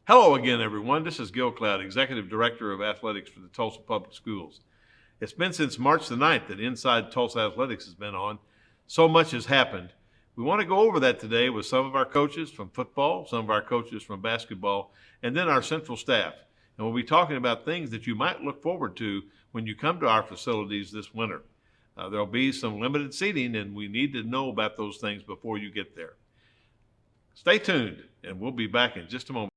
Hello again, everyone. This is Gil Cloud, Executive Director of Athletics for the Tulsa Public Schools. It's been since March the 9th that Inside Tulsa Athletics has been on. So much has happened. We want to go over that today with some of our coaches from football, some of our coaches from basketball, and then our central staff. And we'll be talking about things that you might look forward to when you come to our facilities this winter. There'll be some limited seating, and we need to know about those things before you get there. Stay tuned, and we'll be back in just a moment.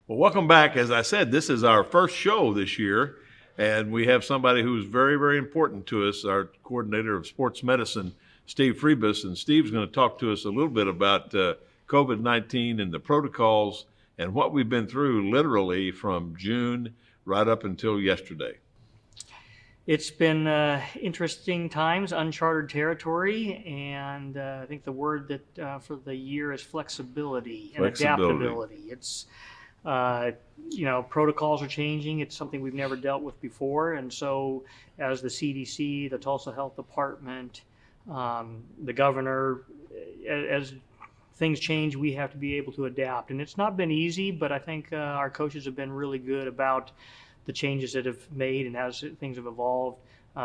Well, welcome back. As I said, this is our first show this year, and we have somebody who's very, very important to us, our coordinator of sports medicine, Steve Friebus. And Steve's going to talk to us a little bit about COVID-19 and the protocols and what we've been through literally from June right up until yesterday. It's been interesting times, uncharted territory, and I think the word that for the year is flexibility and adaptability. It's protocols are changing. It's something we've never dealt with before. And so as the CDC, the Tulsa Health Department, the governor, as things change, we have to be able to adapt. And it's not been easy, but I think our coaches have been really good about the changes that have made and as things have evolved.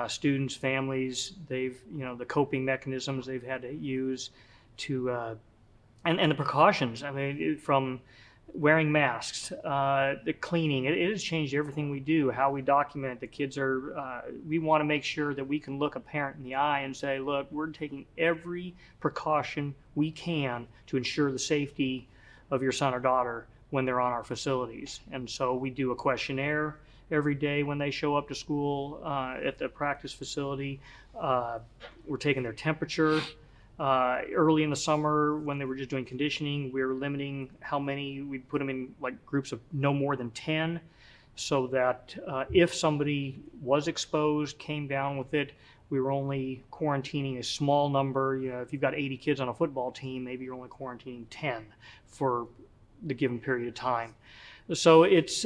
Students, families, they've, the coping mechanisms they've had to use to, and the precautions. I mean, from wearing masks, the cleaning, it has changed everything we do, how we document. The kids are, we want to make sure that we can look a parent in the eye and say, look, we're taking every precaution we can to ensure the safety of your son or daughter when they're on our facilities. And so we do a questionnaire every day when they show up to school at the practice facility. We're taking their temperature. Early in the summer, when they were just doing conditioning, we were limiting how many. We put them in like groups of no more than 10, so that if somebody was exposed, came down with it, we were only quarantining a small number. If you've got 80 kids on a football team, maybe you're only quarantining 10 for the given period of time. So it's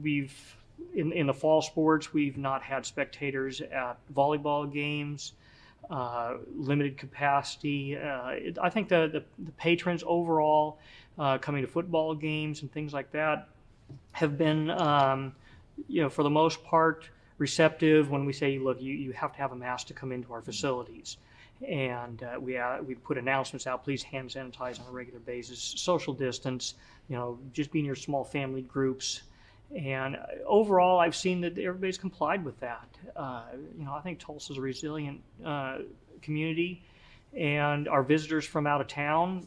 we've in the fall sports, we've not had spectators at volleyball games. Limited capacity. I think the patrons overall coming to football games and things like that have been, for the most part, receptive when we say, look, you have to have a mask to come into our facilities. And we put announcements out, please hand sanitize on a regular basis, social distance, just be in your small family groups. And overall, I've seen that everybody's complied with that. I think Tulsa's a resilient community, and our visitors from out of town,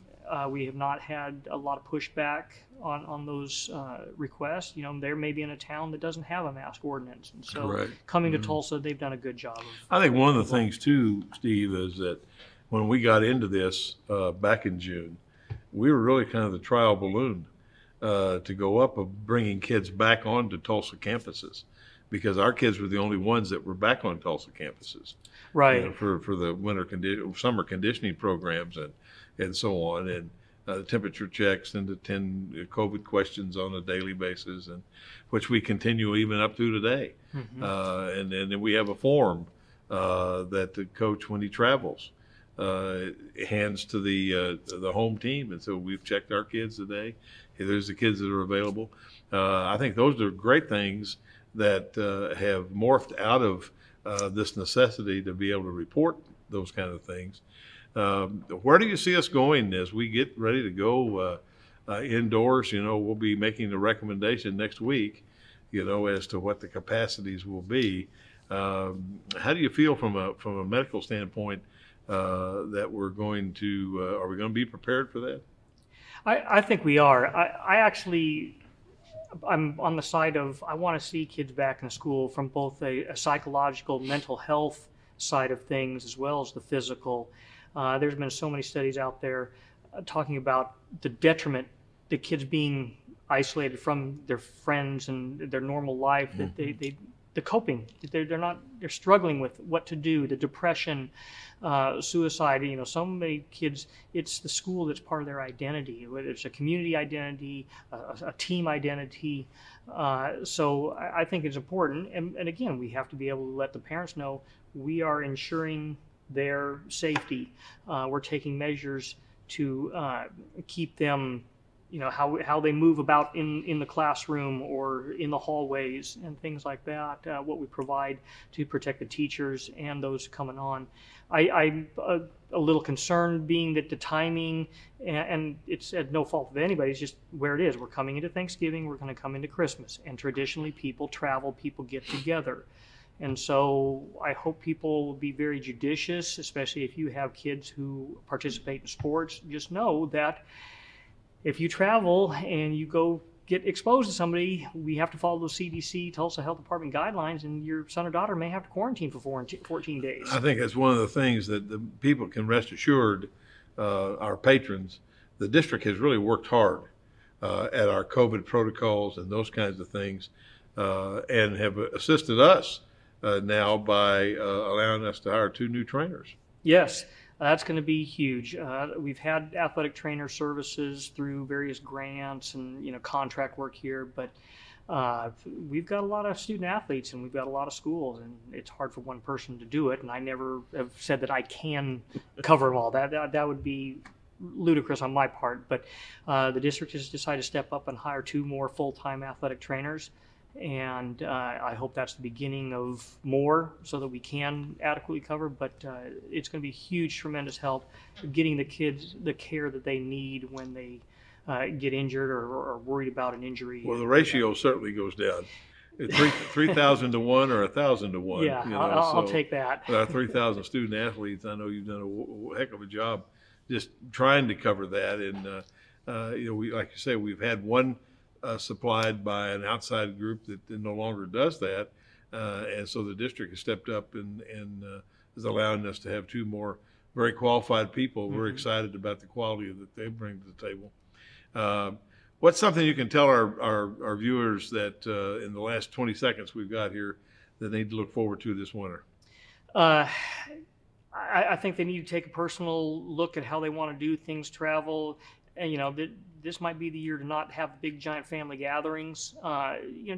we have not had a lot of pushback on those requests. They're maybe in a town that doesn't have a mask ordinance, and so coming to Tulsa, they've done a good job. I think one of the things too, Steve, is that when we got into this back in June, we were really kind of the trial balloon to go up of bringing kids back onto Tulsa campuses, because our kids were the only ones that were back on Tulsa campuses, right? For the summer conditioning programs and so on, and temperature checks and the 10 COVID questions on a daily basis, and which we continue even up through today. Mm-hmm. And then we have a form that the coach, when he travels, hands to the home team, and so we've checked our kids today. There's the kids that are available. I think those are great things that have morphed out of this necessity to be able to report those kind of things. Where do you see us going as we get ready to go indoors? We'll be making the recommendation next week, as to what the capacities will be. How do you feel from a medical standpoint that we're going to, are we going to be prepared for that? I think we are. I'm on the side of, I want to see kids back in school from both a psychological, mental health side of things as well as the physical. There's been so many studies out there talking about the detriment the kids being isolated from their friends and their normal life, that the coping, they're struggling with what to do, the depression, suicide. So many kids, it's the school that's part of their identity, whether it's a community identity, a team identity. So I think it's important. And again, we have to be able to let the parents know we are ensuring their safety. We're taking measures to keep them, how they move about in the classroom or in the hallways and things like that, what we provide to protect the teachers and those coming on. I'm a little concerned being that the timing, and it's at no fault of anybody, it's just where it is. We're coming into Thanksgiving, we're going to come into Christmas, and traditionally people travel, people get together. And so I hope people will be very judicious, especially if you have kids who participate in sports. Just know that if you travel and you go get exposed to somebody, we have to follow the CDC, Tulsa Health Department guidelines, and your son or daughter may have to quarantine for 14 days. I think that's one of the things that the people can rest assured, our patrons, the district has really worked hard at our COVID protocols and those kinds of things, and have assisted us now by allowing us to hire 2 new trainers. Yes, that's going to be huge. We've had athletic trainer services through various grants and contract work here, but we've got a lot of student athletes and we've got a lot of schools, and it's hard for one person to do it. And I never have said that I can cover them all. That would be ludicrous on my part. But the district has decided to step up and hire 2 more full-time athletic trainers. And I hope that's the beginning of more so that we can adequately cover, but it's going to be huge, tremendous help getting the kids the care that they need when they get injured or are worried about an injury. Well, the ratio certainly goes down. 3,000 to 1 or 1,000 to 1. Yeah, I'll take that. Our 3,000 student athletes, I know you've done a heck of a job just trying to cover that. And, we, like you say, we've had one supplied by an outside group that no longer does that. And so the district has stepped up and is allowing us to have 2 more very qualified people. We're excited about the quality that they bring to the table. What's something you can tell our viewers that in the last 20 seconds we've got here that they need to look forward to this winter? I think they need to take a personal look at how they want to do things, travel. And, this might be the year to not have big, giant family gatherings.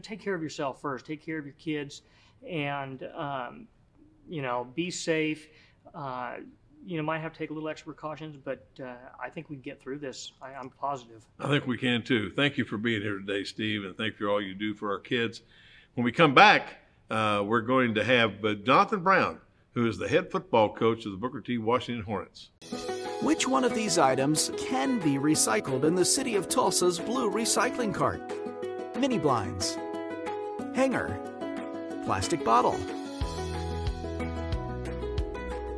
Take care of yourself first. Take care of your kids, and be safe. Might have to take a little extra precautions, but I think we can get through this. I'm positive. I think we can too. Thank you for being here today, Steve, and thank you for all you do for our kids. When we come back, we're going to have Jonathan Brown, who is the head football coach of the Booker T. Washington Hornets. Which one of these items can be recycled in the city of Tulsa's blue recycling cart? Mini blinds, hanger, plastic bottle.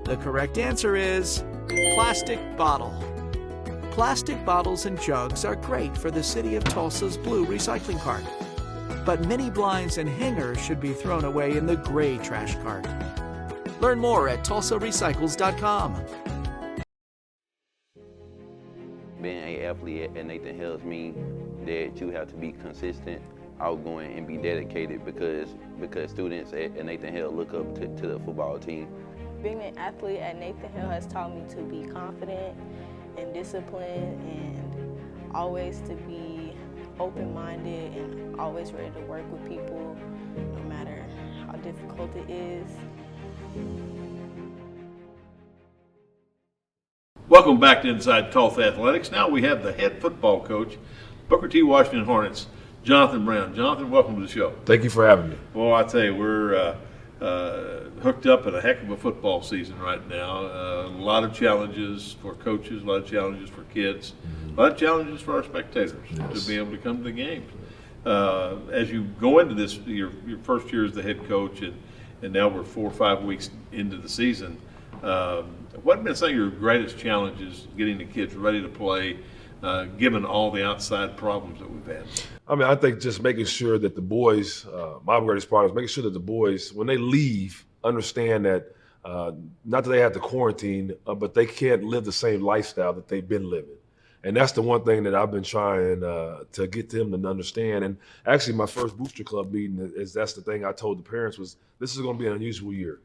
The correct answer is plastic bottle. Plastic bottles and jugs are great for the city of Tulsa's blue recycling cart. But mini blinds and hangers should be thrown away in the gray trash cart. Learn more at tulsarecycles.com. Being an athlete at Nathan Hill's means that you have to be consistent, outgoing, and be dedicated because students at Nathan Hill look up to the football team. Being an athlete at Nathan Hill has taught me to be confident and disciplined and always to be open-minded and always ready to work with people no matter how difficult it is. Welcome back to Inside Tulsa Athletics. Now we have the head football coach, Booker T. Washington Hornets, Jonathan Brown. Jonathan, welcome to the show. Thank you for having me. Well, I tell you, we're hooked up in a heck of a football season right now. A lot of challenges for coaches, a lot of challenges for kids, a lot of challenges for our spectators to be able to come to the games. As you go into this, your first year as the head coach, and now we're 4 or 5 weeks into the season, what have been some of your greatest challenges getting the kids ready to play, given all the outside problems that we've had? I mean, I think just making sure that the boys, my greatest part is making sure that the boys, when they leave, understand that not that they have to quarantine, but they can't live the same lifestyle that they've been living. And that's the one thing that I've been trying to get them to understand. And actually, my first Booster Club meeting that's the thing I told the parents was, this is going to be an unusual year.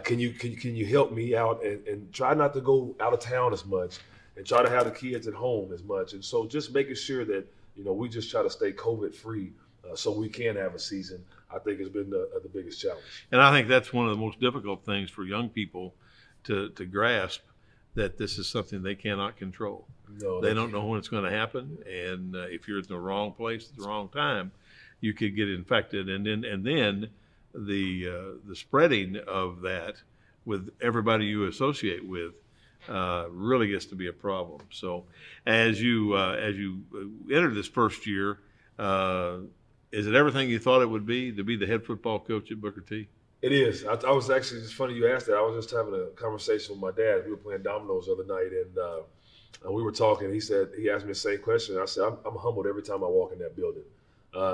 Can you help me out and try not to go out of town as much and try to have the kids at home as much. And so just making sure that, we just try to stay COVID free so we can have a season, I think has been the biggest challenge. And I think that's one of the most difficult things for young people to grasp, that this is something they cannot control. No, They don't know when it's going to happen, and if you're in the wrong place at the wrong time, you could get infected, and then the spreading of that with everybody you associate with really gets to be a problem. So, as you enter this first year, is it everything you thought it would be to be the head football coach at Booker T? It is. I was actually, it's funny you asked that. I was just having a conversation with my dad. We were playing dominoes the other night, and we were talking. He asked me the same question. I said, I'm humbled every time I walk in that building.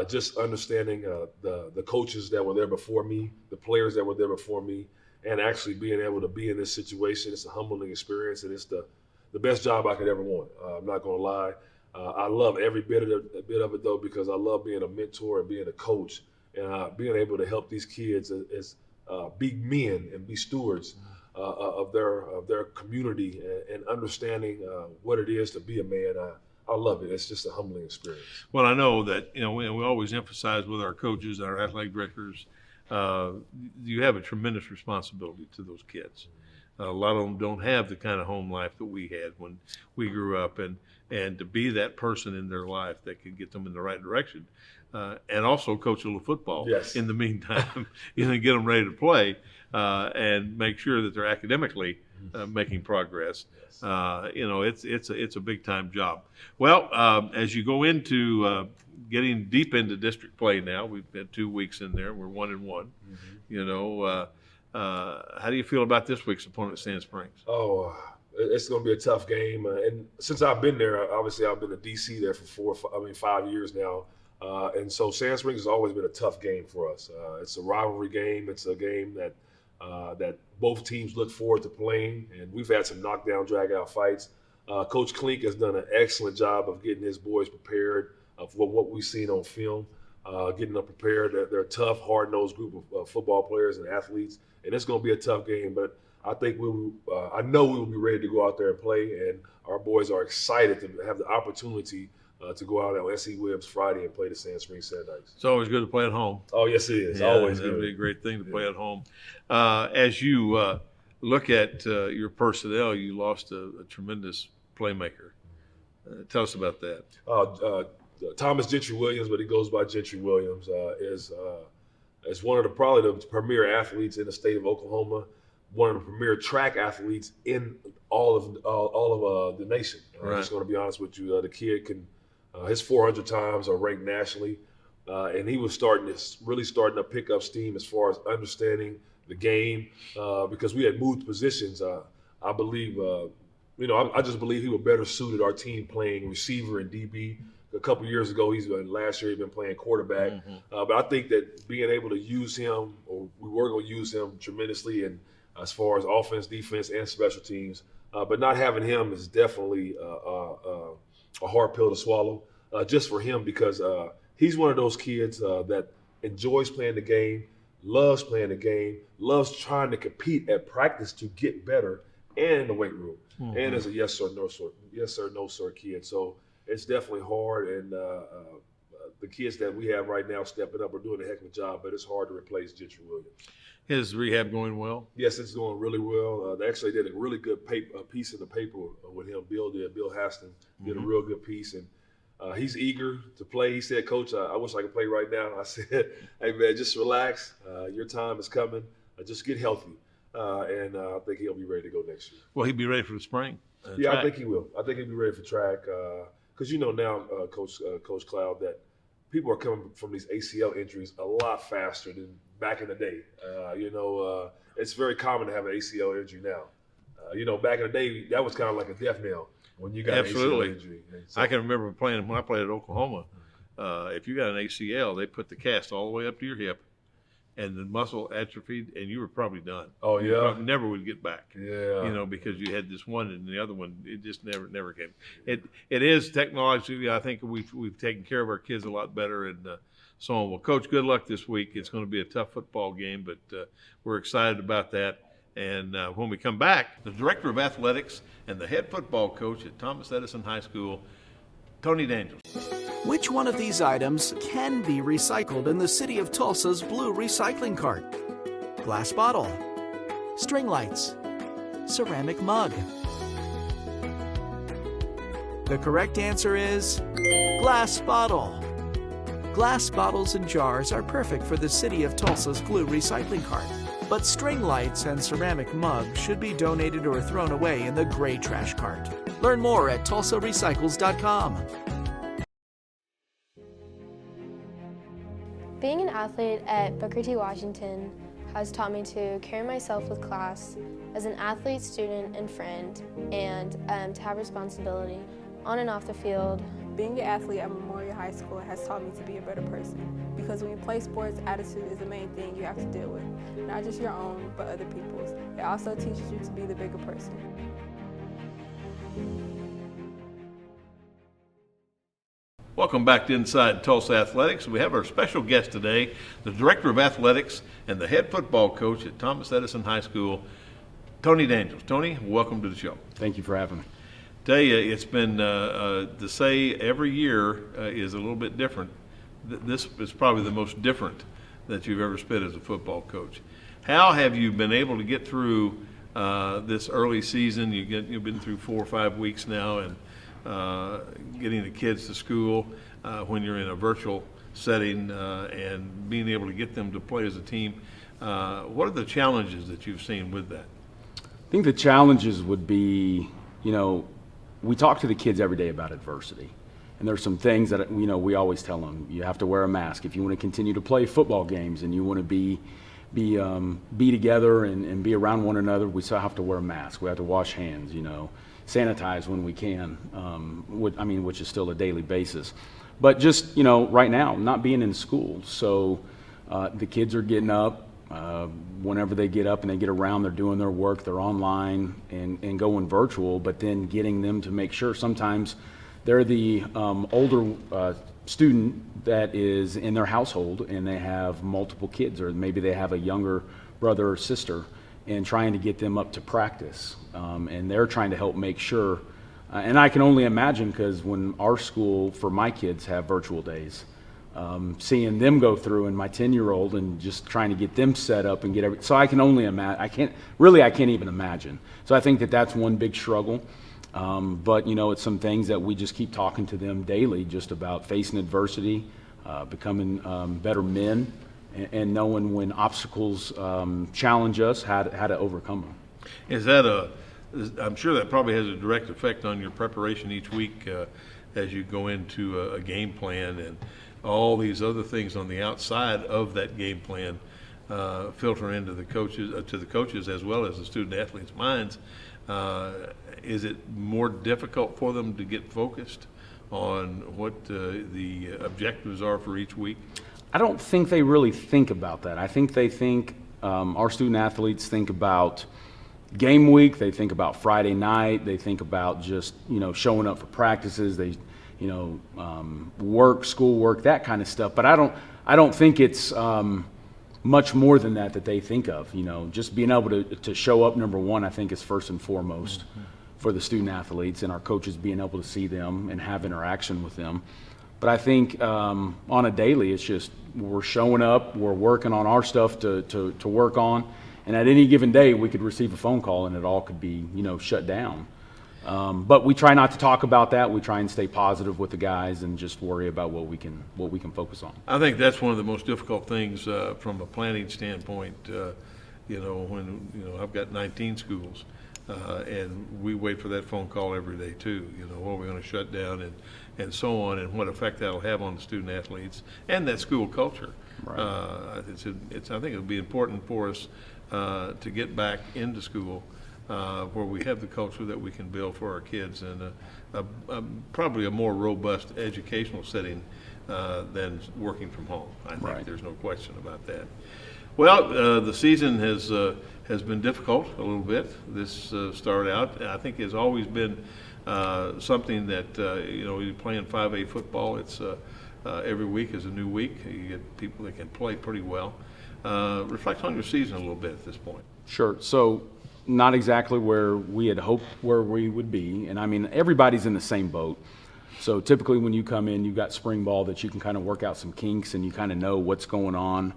Just understanding the coaches that were there before me, the players that were there before me, and actually being able to be in this situation. It's a humbling experience, and it's the best job I could ever want. I'm not going to lie. I love every bit of it, though, because I love being a mentor and being a coach. And being able to help these kids as be men and be stewards of their community and understanding what it is to be a man. I love it. It's just a humbling experience. Well, I know that we always emphasize with our coaches and our athletic directors, you have a tremendous responsibility to those kids. A lot of them don't have the kind of home life that we had when we grew up, and to be that person in their life that could get them in the right direction. And also coach a little football Yes. in the meantime, get them ready to play and make sure that they're academically making progress. It's a big time job. Well, as you go into getting deep into district play now, we've had 2 weeks in there. We're 1-1. How do you feel about this week's opponent, Sand Springs? Oh, it's going to be a tough game. And since I've been there, obviously I've been a DC there for 5 years now. And so Sand Springs has always been a tough game for us. It's a rivalry game. It's a game that both teams look forward to playing, and we've had some knockdown, drag-out fights. Coach Klink has done an excellent job of getting his boys prepared for what we've seen on film, getting them prepared. They're a tough, hard-nosed group of football players and athletes, and it's going to be a tough game. But I think I know we will be ready to go out there and play, and our boys are excited to have the opportunity to go out on S.E. Williams Friday and play the Sand Springs Sandikes. It's always good to play at home. Oh, yes, it is. Yeah, Always it'd good. be a great thing to play at home. As you look at your personnel, you lost a tremendous playmaker. Tell us about that. Thomas Gentry Williams, but he goes by Gentry Williams, is one of probably the premier athletes in the state of Oklahoma, one of the premier track athletes in all of the nation. I'm just going to be honest with you. The kid can his 400 times are ranked nationally, and he was really starting to pick up steam as far as understanding the game because we had moved positions. I believe, I just believe he was better suited our team playing receiver and DB. A couple years ago, last year he'd been playing quarterback. But I think that being able to use him, or we were going to use him tremendously, and as far as offense, defense, and special teams. But not having him is definitely a hard pill to swallow, just for him because he's one of those kids that enjoys playing the game, loves playing the game, loves trying to compete at practice to get better, and in the weight room, and is a yes sir, no sir kid. So it's definitely hard, and the kids that we have right now stepping up are doing a heck of a job, but it's hard to replace Gentry Williams. Is rehab going well? Yes, it's going really well. They actually did a really good piece in the paper with him. Bill Haston did a real good piece, and he's eager to play. He said, Coach, I wish I could play right now. I said, hey, man, just relax. Your time is coming. Just get healthy, and I think he'll be ready to go next year. Well, he'll be ready for the spring. Yeah, track. I think he will. I think he'll be ready for track because now, Coach Cloud, that people are coming from these ACL injuries a lot faster than back in the day. It's very common to have an ACL injury now. Back in the day, that was kind of like a death knell when you got Absolutely. an ACL injury. And so, I can remember when I played at Oklahoma. If you got an ACL, they put the cast all the way up to your hip, and the muscle atrophied, and you were probably done. Oh, You yeah? probably never would get back. Yeah. You know, because you had this one and the other one, it just never came. It is technologically, I think we've taken care of our kids a lot better, and so on. Well, Coach, good luck this week. It's going to be a tough football game, but we're excited about that. And when we come back, the Director of Athletics and the head football coach at Thomas Edison High School, Tony Daniels. Which one of these items can be recycled in the city of Tulsa's blue recycling cart? Glass bottle, string lights, ceramic mug. The correct answer is glass bottle. Glass bottles and jars are perfect for the city of Tulsa's blue recycling cart. But string lights and ceramic mugs should be donated or thrown away in the gray trash cart. Learn more at tulsarecycles.com. Being an athlete at Booker T. Washington has taught me to carry myself with class as an athlete, student, and friend, and to have responsibility on and off the field. Being an athlete at Memorial High School has taught me to be a better person, because when you play sports, attitude is the main thing you have to deal with. Not just your own, but other people's. It also teaches you to be the bigger person. Welcome back to Inside Tulsa Athletics. We have our special guest today, the Director of Athletics and the head football coach at Thomas Edison High School, Tony Daniels. Tony, welcome to the show. Thank you for having me. Tell you, it's been, to say every year is a little bit different. This is probably the most different that you've ever spent as a football coach. How have you been able to get through this early season? You've been through 4 or 5 weeks now, and getting the kids to school when you're in a virtual setting and being able to get them to play as a team. What are the challenges that you've seen with that? I think the challenges would be, we talk to the kids every day about adversity. And there's some things that, we always tell them. You have to wear a mask. If you want to continue to play football games and you want to be together and be around one another, we still have to wear a mask. We have to wash hands, sanitize when we can, which is still a daily basis. But just, right now, not being in school. So the kids are getting up. Whenever they get up and they get around, they're doing their work, they're online and going virtual, but then getting them to make sure sometimes they're the older student that is in their household and they have multiple kids, or maybe they have a younger brother or sister, and trying to get them up to practice. And they're trying to help make sure, and I can only imagine, because when our school for my kids have virtual days, seeing them go through, and my 10-year-old, and just trying to get them set up and get everything. So I can only imagine. I can't even imagine. So I think that that's one big struggle. But it's some things that we just keep talking to them daily, just about facing adversity, becoming better men, and knowing when obstacles challenge us, how to overcome them. I'm sure that probably has a direct effect on your preparation each week as you go into a game plan, and all these other things on the outside of that game plan filter into the coaches, to the coaches as well as the student athletes' minds. Is it more difficult for them to get focused on what the objectives are for each week? I don't think they really think about that. I think they think, our student athletes think about game week, they think about Friday night, they think about just, showing up for practices, they, work, schoolwork, that kind of stuff. But I don't think it's much more than that they think of. Just being able to show up, number one, I think is first and foremost for the student athletes, and our coaches being able to see them and have interaction with them. But I think on a daily, it's just we're showing up, we're working on our stuff to work on, and at any given day we could receive a phone call and it all could be shut down. But we try not to talk about that. We try and stay positive with the guys and just worry about what we can focus on. I think that's one of the most difficult things from a planning standpoint. When I've got 19 schools, and we wait for that phone call every day too. What we're going to shut down and so on, and what effect that'll have on the student athletes and that school culture. Right. I think it'll be important for us to get back into school. Where we have the culture that we can build for our kids, and probably a more robust educational setting than working from home. I think There's no question about that. Well, the season has been difficult a little bit. This started out, I think, has always been something that you're playing 5A football. It's every week is a new week. You get people that can play pretty well. Reflect on your season a little bit at this point. Sure. So not exactly where we had hoped where we would be. And I mean, everybody's in the same boat. So typically when you come in, you've got spring ball that you can kind of work out some kinks and you kind of know what's going on.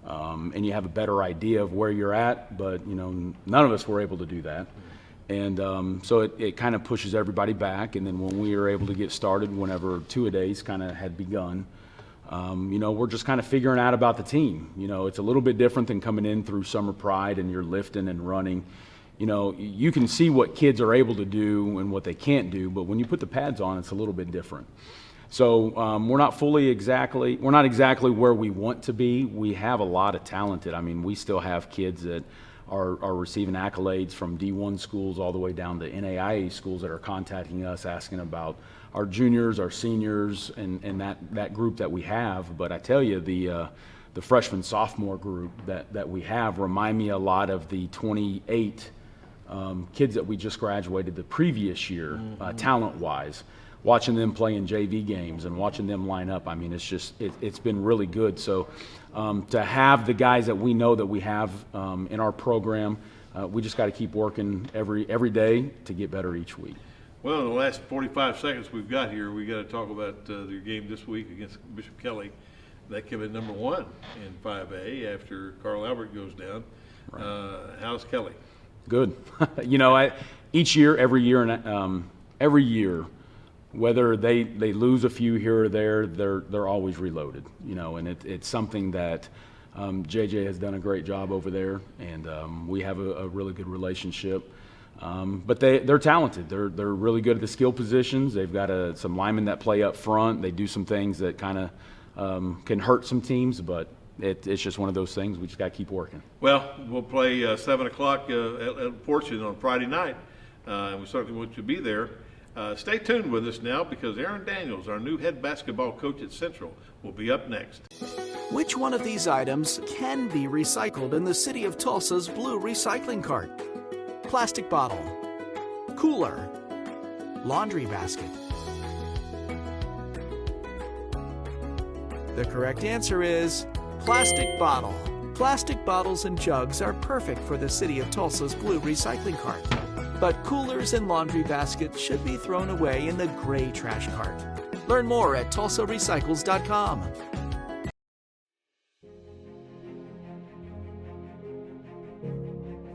And you have a better idea of where you're at, but none of us were able to do that. And so it kind of pushes everybody back. And then when we were able to get started, whenever two-a-days kind of had begun, we're just kind of figuring out about the team. It's a little bit different than coming in through summer pride and you're lifting and running. You can see what kids are able to do and what they can't do, but when you put the pads on, it's a little bit different. So we're not exactly where we want to be. We have a lot of talented. I mean, we still have kids that are receiving accolades from D1 schools all the way down to NAIA schools that are contacting us asking about our juniors, our seniors, and that group that we have. But I tell you, the freshman sophomore group that we have remind me a lot of the 28 kids that we just graduated the previous year, talent-wise. Watching them play in JV games and watching them line up, I mean, it's been really good. So to have the guys that we know that we have in our program, we just got to keep working every day to get better each week. Well, in the last 45 seconds we've got here, we got to talk about your game this week against Bishop Kelly. That came in number 1 in 5A after Carl Albert goes down. Right. How's Kelly? Good. Each year, every year, whether they lose a few here or there, they're always reloaded. And it's something that JJ has done a great job over there, and we have a really good relationship. But they're talented. They're really good at the skill positions. They've got some linemen that play up front. They do some things that kind of can hurt some teams, but it's just one of those things. We just got to keep working. Well, we'll play 7 o'clock at Fortune on Friday night, and we certainly want you to be there. Stay tuned with us now because Aaron Daniels, our new head basketball coach at Central, will be up next. Which one of these items can be recycled in the city of Tulsa's blue recycling cart? Plastic bottle, cooler, laundry basket. The correct answer is plastic bottle. Plastic bottles and jugs are perfect for the city of Tulsa's blue recycling cart. But coolers and laundry baskets should be thrown away in the gray trash cart. Learn more at tulsarecycles.com.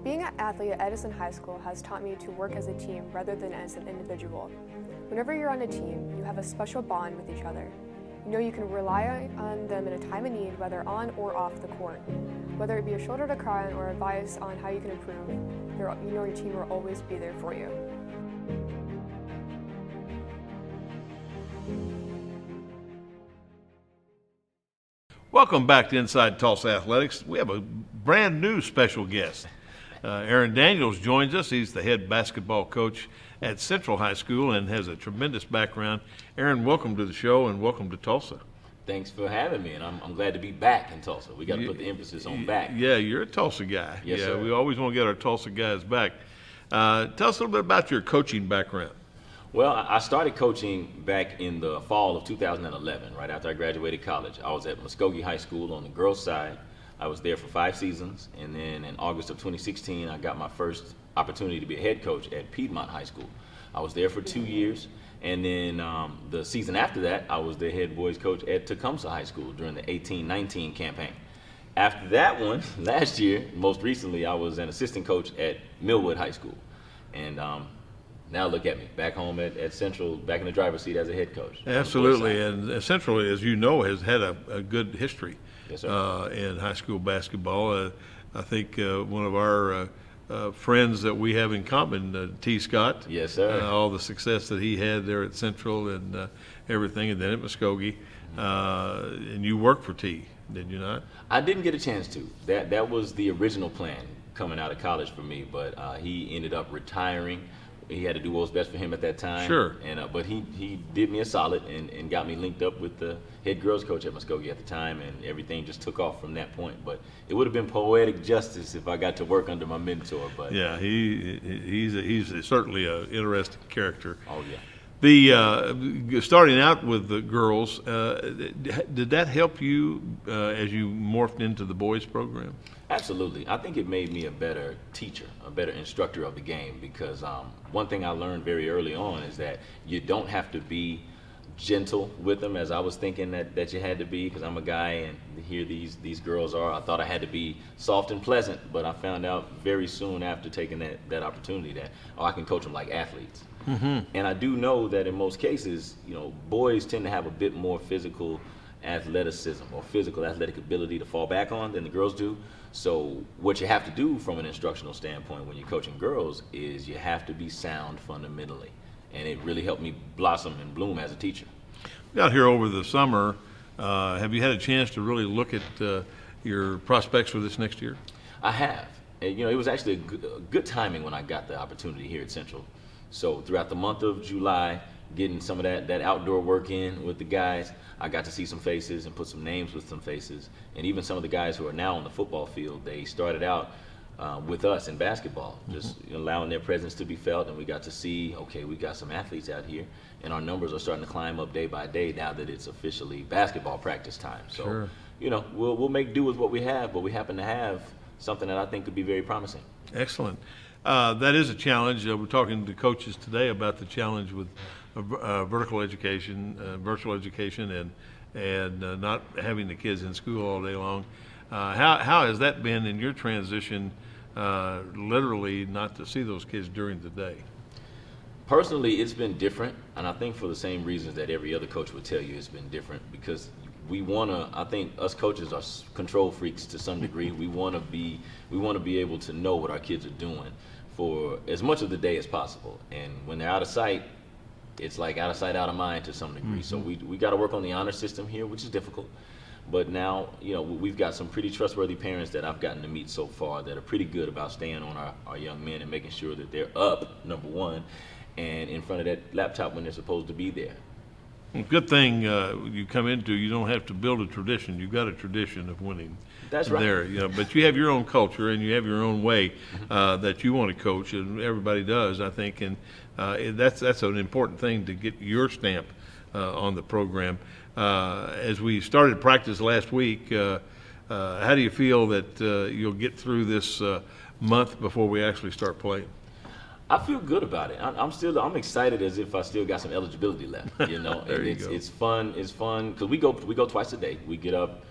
Being an athlete at Edison High School has taught me to work as a team rather than as an individual. Whenever you're on a team, you have a special bond with each other. You know you can rely on them in a time of need, whether on or off the court. Whether it be a shoulder to cry on or advice on how you can improve, you know your team will always be there for you. Welcome back to Inside Tulsa Athletics. We have a brand new special guest. Aaron Daniels joins us. He's the head basketball coach at Central High School and has a tremendous background. Aaron, welcome to the show and welcome to Tulsa. Thanks for having me, and I'm glad to be back in Tulsa. We got to put the emphasis on back. Yeah, you're a Tulsa guy. Yes, sir. We always want to get our Tulsa guys back. Tell us a little bit about your coaching background. Well, I started coaching back in the fall of 2011, right after I graduated college. I was at Muskogee High School on the girls' side. I was there for 5 seasons, and then in August of 2016, I got my first opportunity to be a head coach at Piedmont High School. I was there for 2 years. And then the season after that, I was the head boys coach at Tecumseh High School during the 18-19 campaign. After that one, last year, most recently, I was an assistant coach at Millwood High School. And now look at me, back home at Central, back in the driver's seat as a head coach. Absolutely, and Central, as you know, has had a good history. Yes, sir. In high school basketball. I think one of our friends that we have in common, T. Scott. Yes, sir. All the success that he had there at Central and everything, and then at Muskogee. And you worked for T, did you not? I didn't get a chance to. That was the original plan coming out of college for me, but he ended up retiring he had to do what was best for him at that time. Sure. And but he did me a solid and got me linked up with the head girls coach at Muskogee at the time, and everything just took off from that point. But it would have been poetic justice if I got to work under my mentor. But Yeah, he's certainly an interesting character. oh yeah. The starting out with the girls, did that help you as you morphed into the boys program? Absolutely. I think it made me a better teacher, a better instructor of the game, because one thing I learned very early on is that you don't have to be gentle with them, as I was thinking that you had to be, because I'm a guy and here these girls are. I thought I had to be soft and pleasant, but I found out very soon after taking that opportunity that, I can coach them like athletes. Mm-hmm. And I do know that in most cases, boys tend to have a bit more physical athleticism or physical athletic ability to fall back on than the girls do. So what you have to do from an instructional standpoint when you're coaching girls is you have to be sound fundamentally. And it really helped me blossom and bloom as a teacher. Out here over the summer, have you had a chance to really look at your prospects for this next year? I have. And, it was actually a good timing when I got the opportunity here at Central. So throughout the month of July, getting some of that outdoor work in with the guys, I got to see some faces and put some names with some faces. And even some of the guys who are now on the football field, they started out with us in basketball, just allowing their presence to be felt. And we got to see, okay, we got some athletes out here, and our numbers are starting to climb up day by day now that it's officially basketball practice time. So, Sure. We'll make do with what we have, but we happen to have something that I think could be very promising. Excellent. That is a challenge. We're talking to coaches today about the challenge with vertical education, virtual education, and not having the kids in school all day long. How has that been in your transition, literally not to see those kids during the day? Personally, it's been different, and I think for the same reasons that every other coach would tell you it's been different, because I think us coaches are control freaks to some degree. We want to be able to know what our kids are doing for as much of the day as possible. And when they're out of sight, it's like out of sight, out of mind to some degree. Mm-hmm. So we got to work on the honor system here, which is difficult. But now, we've got some pretty trustworthy parents that I've gotten to meet so far that are pretty good about staying on our young men and making sure that they're up, number one, and in front of that laptop when they're supposed to be there. Good thing you come into, you don't have to build a tradition. You've got a tradition of winning. That's right. There, but you have your own culture and you have your own way that you want to coach, and everybody does, I think, and that's an important thing to get your stamp on the program. As we started practice last week, how do you feel that you'll get through this month before we actually start playing? I feel good about it. I'm excited as if I still got some eligibility left. There you go. It's fun because we go twice a day. We get up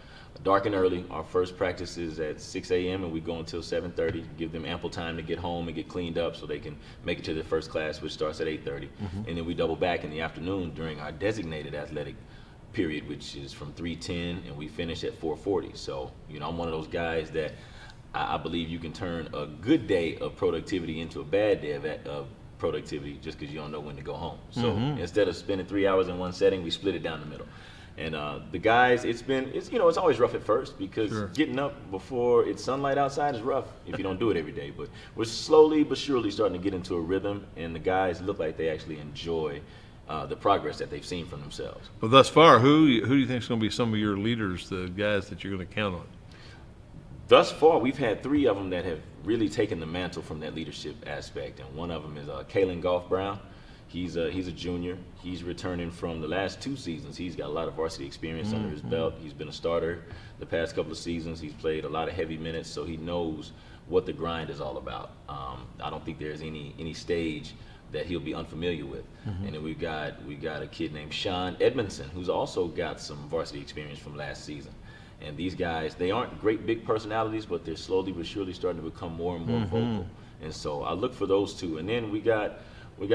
dark and early. Our first practice is at 6 a.m. and we go until 7:30. Give them ample time to get home and get cleaned up so they can make it to their first class, which starts at 8:30. And then we double back in the afternoon during our designated athletic period, which is from 3:10, and we finish at 4:40. So I'm one of those guys that I believe you can turn a good day of productivity into a bad day of productivity just because you don't know when to go home. So instead of spending 3 hours in one setting, we split it down the middle. And the guys, it's always rough at first because getting up before it's sunlight outside is rough if you don't do it every day. But we're slowly but surely starting to get into a rhythm, and the guys look like they actually enjoy the progress that they've seen from themselves. Well, thus far, who do you think is going to be some of your leaders, the guys that you're going to count on? Thus far, we've had 3 of them that have really taken the mantle from that leadership aspect, and one of them is Carlin Brown. He's a junior. He's returning from the last 2 seasons. He's got a lot of varsity experience under his belt. He's been a starter the past couple of seasons. He's played a lot of heavy minutes, so he knows what the grind is all about. I don't think there's any stage that he'll be unfamiliar with. And then we got a kid named Sean Edmondson, who's also got some varsity experience from last season. And these guys, they aren't great big personalities, but they're slowly but surely starting to become more and more vocal. And so I look for those 2. And then we got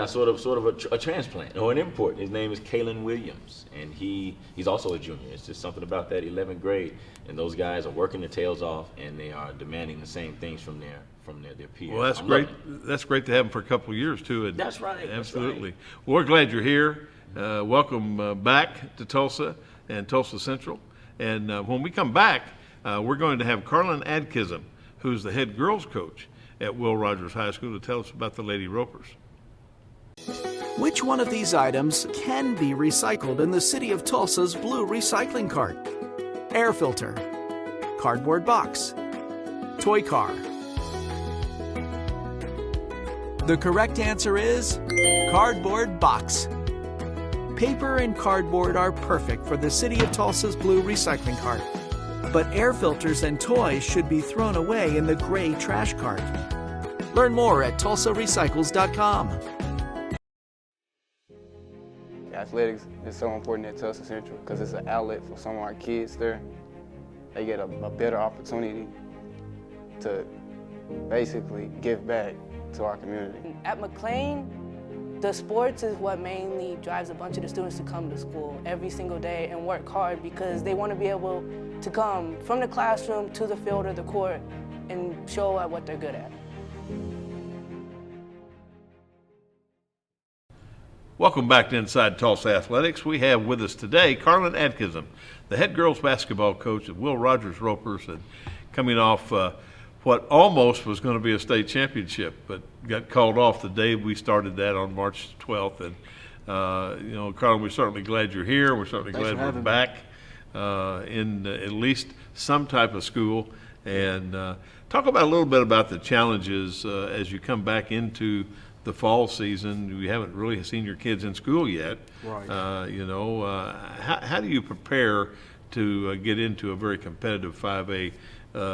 sort of a transplant or an import. His name is Kalen Williams, and he's also a junior. It's just something about that 11th grade, and those guys are working their tails off, and they are demanding the same things from their peers. Well, that's great. That's great to have them for a couple of years too. And that's right. Absolutely. That's right. Well, we're glad you're here. Welcome back to Tulsa and Tulsa Central. And when we come back, we're going to have Carlin Adkism, who's the head girls coach at Will Rogers High School, to tell us about the Lady Ropers. Which one of these items can be recycled in the city of Tulsa's blue recycling cart? Air filter, cardboard box, toy car. The correct answer is cardboard box. Paper and cardboard are perfect for the city of Tulsa's blue recycling cart. But air filters and toys should be thrown away in the gray trash cart. Learn more at tulsarecycles.com. Athletics is so important at Tulsa Central because it's an outlet for some of our kids there. They get a better opportunity to basically give back to our community. At McLean, the sports is what mainly drives a bunch of the students to come to school every single day and work hard because they want to be able to come from the classroom to the field or the court and show what they're good at. Welcome back to Inside Tulsa Athletics. We have with us today Carlin Adkism, the head girls basketball coach at Will Rogers Ropers, and coming off what almost was going to be a state championship, but got called off the day we started that on March 12th. And Carlin, we're certainly glad you're here. We're certainly glad we're back in at least some type of school. And talk about a little bit about the challenges as you come back into the fall season. We haven't really seen your kids in school yet. Right. How do you prepare to get into a very competitive 5A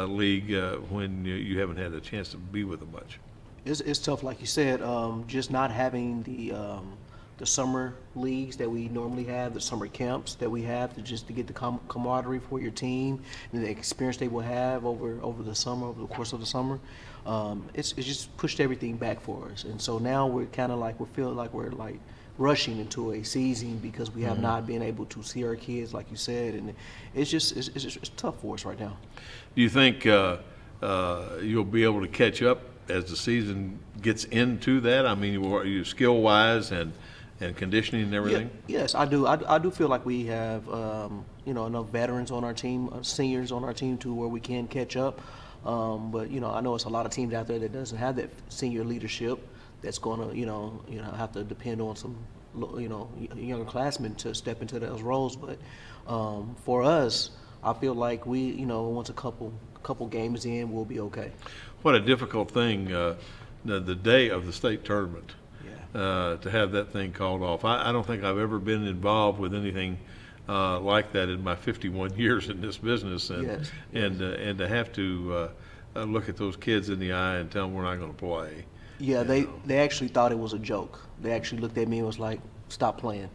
league when you haven't had a chance to be with them much? It's tough, like you said. Just not having the summer leagues that we normally have, the summer camps that we have, to get the camaraderie for your team and the experience they will have over the summer, over the course of the summer. It's just pushed everything back for us, and so now we're kind of like we feel like we're like rushing into a season because we have not been able to see our kids, like you said, and it's tough for us right now. Do you think you'll be able to catch up as the season gets into that? I mean, you skill-wise and conditioning and everything? Yeah, yes, I do. I do feel like we have enough veterans on our team, seniors on our team, to where we can catch up. But I know it's a lot of teams out there that doesn't have that senior leadership. That's going to have to depend on some younger classmen to step into those roles. But for us, I feel like we once a couple games in, we'll be okay. What a difficult thing the day of the state tournament. To have that thing called off. I don't think I've ever been involved with anything like that in my 51 years in this business, and and to have to look at those kids in the eye and tell them we're not going to play. Yeah, they actually thought it was a joke. They actually looked at me and was like, "Stop playing."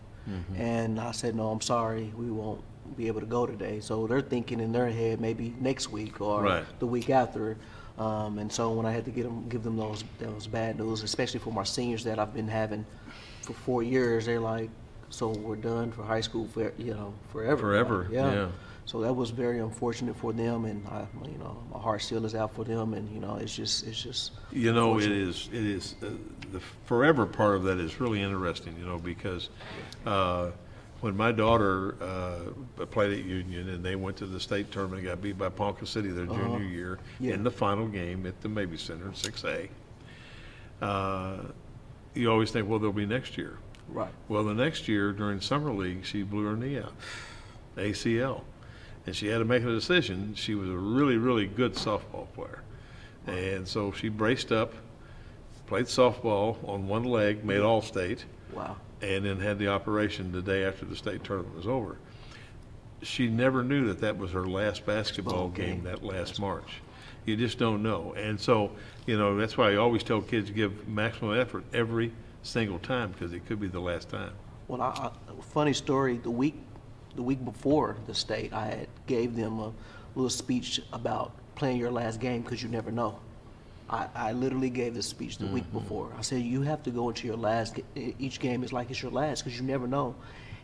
And I said, "No, I'm sorry, we won't be able to go today." So they're thinking in their head maybe next week or the week after. And so when I had to give them those bad news, especially for my seniors that I've been having for 4 years, they're like, "So we're done for high school forever." Forever, yeah. So that was very unfortunate for them, and my heart still is out for them, and it's just. It is the forever part of that is really interesting, because when my daughter played at Union and they went to the state tournament, got beat by Ponca City their junior year in the final game at the Mabee Center in 6A. You always think, well, there'll be next year. Right. Well, the next year during summer league, she blew her knee out, ACL, and she had to make a decision. She was a really, really good softball player, and so she braced up, played softball on one leg, made All-State. Wow. And then had the operation the day after the state tournament was over. She never knew that was her last basketball game that last March. You just don't know. And so, that's why I always tell kids to give maximum effort every single time, because it could be the last time. Well, funny story, the week before the state, I gave them a little speech about playing your last game because you never know. I literally gave this speech the week before. I said, you have to go into your last, each game is like it's your last because you never know.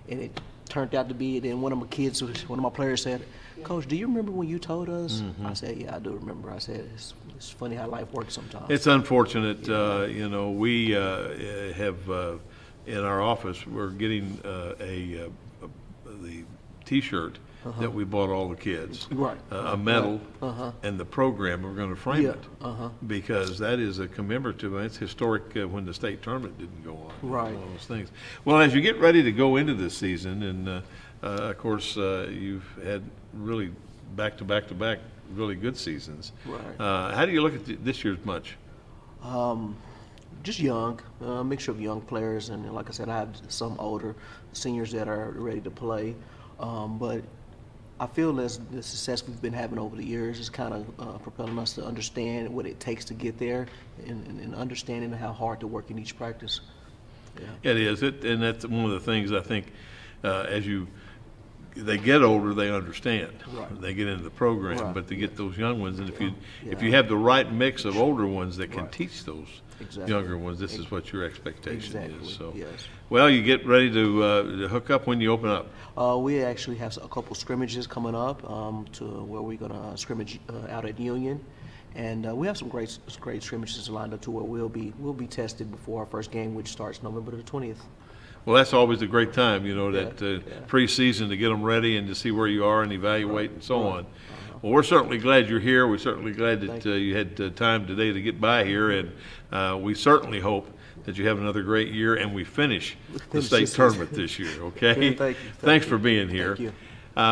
And it turned out to be, then one of my players said, "Coach, do you remember when you told us?" I said, "Yeah, I do remember." I said, it's funny how life works sometimes. It's unfortunate. We have, in our office, we're getting the T-shirt that we bought all the kids. Right. A medal and the program, we're going to frame Yeah. it. Because that is a commemorative, it's historic when the state tournament didn't go on. Right. One of those things. Well, as you get ready to go into this season, and of course, you've had really back-to-back-to-back really good seasons. Right. How do you look at this year's bunch? Just young, a mixture of young players, and like I said, I have some older seniors that are ready to play. But I feel as the success we've been having over the years is kind of propelling us to understand what it takes to get there, and understanding how hard to work in each practice. Yeah. It is, and that's one of the things I think they get older, they understand. Right. They get into the program, Right. but to get those young ones, and if you have the right mix of older ones that can Right. teach those Exactly. younger ones, this is what your expectation Exactly. is. So, Yes. well, you get ready to hook up when you open up. We actually have a couple scrimmages coming up to where we're going to scrimmage out at Union, and we have some great scrimmages lined up to where we'll be tested before our first game, which starts November the 20th. Well, that's always a great time, that preseason to get them ready and to see where you are and evaluate and so on. Well, we're certainly glad you're here. We're certainly glad that you had time today to get by here, and we certainly hope that you have another great year and we finish the state tournament this year, okay? Thank you. Thanks for being here. Thank you.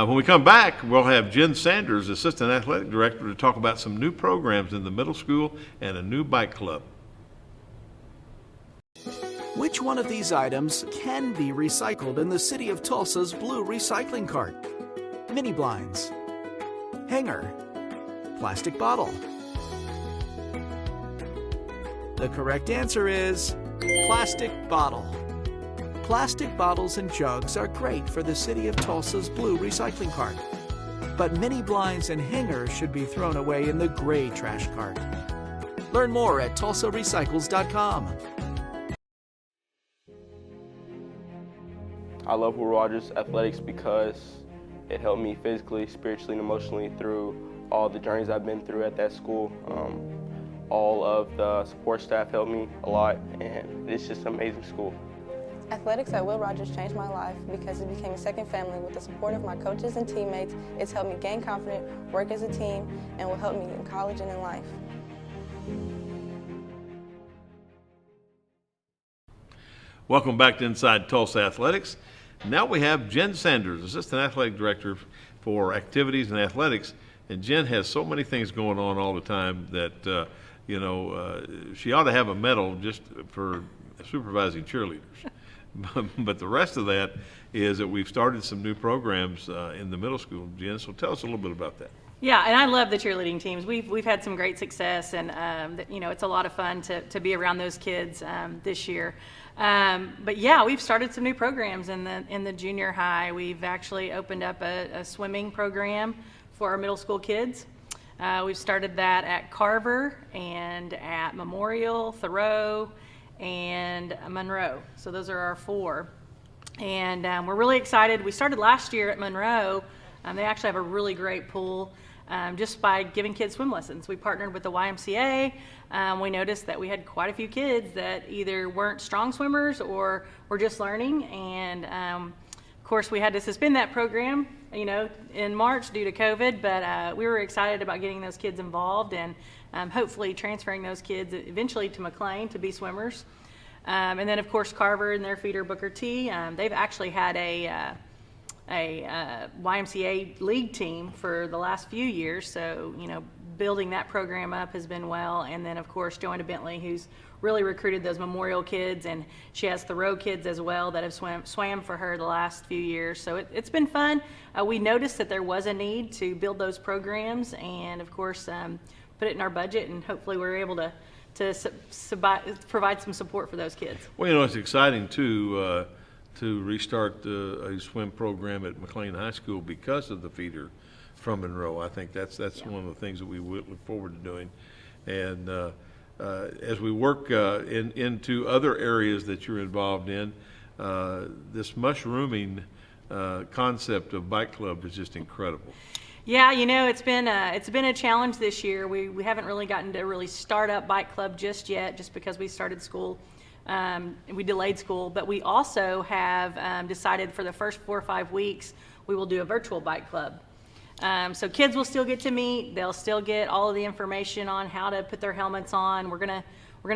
When we come back, we'll have Jen Sanders, Assistant Athletic Director, to talk about some new programs in the middle school and a new bike club. Which one of these items can be recycled in the city of Tulsa's blue recycling cart? Mini blinds, hanger, plastic bottle. The correct answer is plastic bottle. Plastic bottles and jugs are great for the city of Tulsa's blue recycling cart. But mini blinds and hangers should be thrown away in the gray trash cart. Learn more at tulsarecycles.com. I love Will Rogers Athletics because it helped me physically, spiritually, and emotionally through all the journeys I've been through at that school. All of the support staff helped me a lot, and it's just an amazing school. Athletics at Will Rogers changed my life because it became a second family. With the support of my coaches and teammates, it's helped me gain confidence, work as a team, and will help me in college and in life. Welcome back to Inside Tulsa Athletics. Now we have Jen Sanders, Assistant Athletic Director for Activities and Athletics. And Jen has so many things going on all the time that, she ought to have a medal just for supervising cheerleaders. But the rest of that is that we've started some new programs in the middle school. Jen, so tell us a little bit about that. Yeah, and I love the cheerleading teams. We've had some great success, and it's a lot of fun to be around those kids this year. But yeah, we've started some new programs in the junior high. We've actually opened up a swimming program for our middle school kids. We've started that at Carver and at Memorial, Thoreau, and Monroe. So those are our four. And we're really excited. We started last year at Monroe. They actually have a really great pool just by giving kids swim lessons. We partnered with the YMCA. We noticed that we had quite a few kids that either weren't strong swimmers or were just learning. And of course, we had to suspend that program, in March due to COVID. But we were excited about getting those kids involved and hopefully transferring those kids eventually to McLean to be swimmers. And then, of course, Carver and their feeder Booker T. They've actually had a YMCA league team for the last few years. So, building that program up has been well. And then, of course, Joanna Bentley, who's really recruited those Memorial kids, and she has Thoreau kids as well that have swam for her the last few years. So it's been fun. We noticed that there was a need to build those programs, and of course put it in our budget, and hopefully we're able to provide some support for those kids. Well, it's exciting to restart a swim program at McLean High School because of the feeder from Monroe. I think that's one of the things that we look forward to doing. And as we work into other areas that you're involved in, this mushrooming concept of bike club is just incredible. Yeah, it's been a challenge this year. We haven't really gotten to really start up bike club just yet, just because we started school. We delayed school, but we also have decided for the first 4 or 5 weeks we will do a virtual bike club. So kids will still get to meet. They'll still get all of the information on how to put their helmets on. We're gonna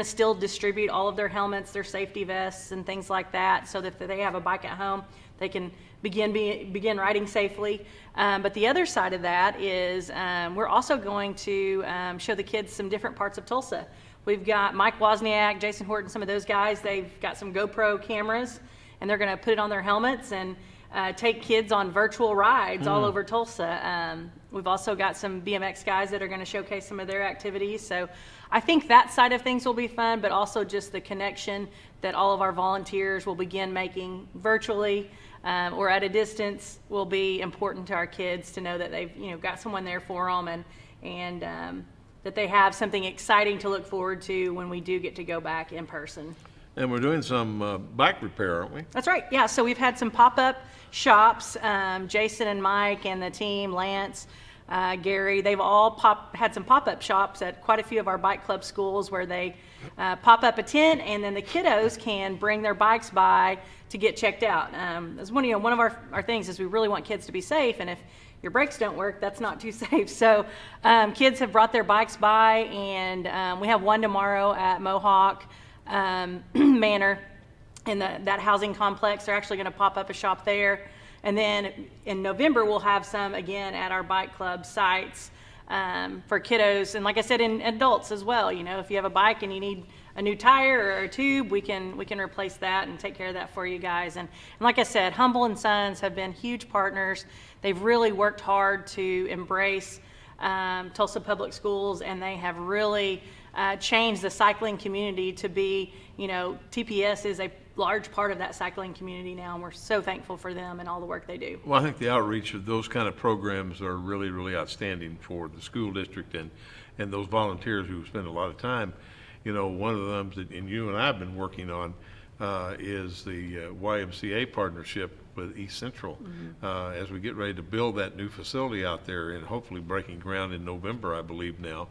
still distribute all of their helmets, their safety vests, and things like that, so that if they have a bike at home, they can begin riding safely. But the other side of that is we're also going to show the kids some different parts of Tulsa. We've got Mike Wozniak, Jason Horton, some of those guys. They've got some GoPro cameras, and they're going to put it on their helmets and take kids on virtual rides all over Tulsa. We've also got some BMX guys that are going to showcase some of their activities. So I think that side of things will be fun, but also just the connection that all of our volunteers will begin making virtually or at a distance will be important to our kids to know that they've got someone there for them, and that they have something exciting to look forward to when we do get to go back in person. And we're doing some bike repair, aren't we? That's right. Yeah. So we've had some pop-up shops. Jason and Mike and the team, Lance, Gary, they've all had some pop-up shops at quite a few of our bike club schools where they pop up a tent, and then the kiddos can bring their bikes by to get checked out. That's one of our things is we really want kids to be safe, and if your brakes don't work, that's not too safe. So kids have brought their bikes by, and we have one tomorrow at Mohawk Manor in that housing complex. They're actually going to pop up a shop there. And then in November, we'll have some again at our bike club sites for kiddos. And like I said, in adults as well. If you have a bike and you need a new tire or a tube, we can replace that and take care of that for you guys. And like I said, Humble and Sons have been huge partners. They've really worked hard to embrace Tulsa Public Schools, and they have really changed the cycling community to be, TPS is a large part of that cycling community now, and we're so thankful for them and all the work they do. Well, I think the outreach of those kind of programs are really, really outstanding for the school district and those volunteers who spend a lot of time. One of them that and you and I have been working on is the YMCA partnership with East Central. As we get ready to build that new facility out there and hopefully breaking ground in November, I believe now,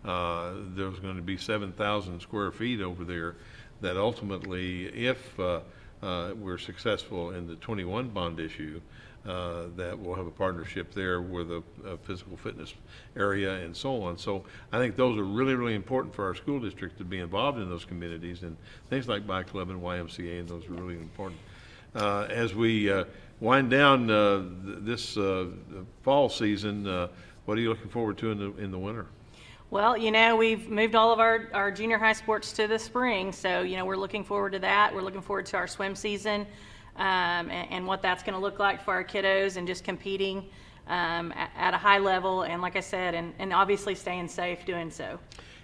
there's going to be 7,000 square feet over there that ultimately, if we're successful in the 21 bond issue, that we'll have a partnership there with a physical fitness area and so on. So I think those are really, really important for our school district to be involved in those communities, and things like Bike Club and YMCA, and those are really important. As we wind down this fall season, what are you looking forward to in the winter? Well, we've moved all of our junior high sports to the spring, so, we're looking forward to that. We're looking forward to our swim season and what that's going to look like for our kiddos, and just competing at a high level, and like I said, and obviously staying safe doing so.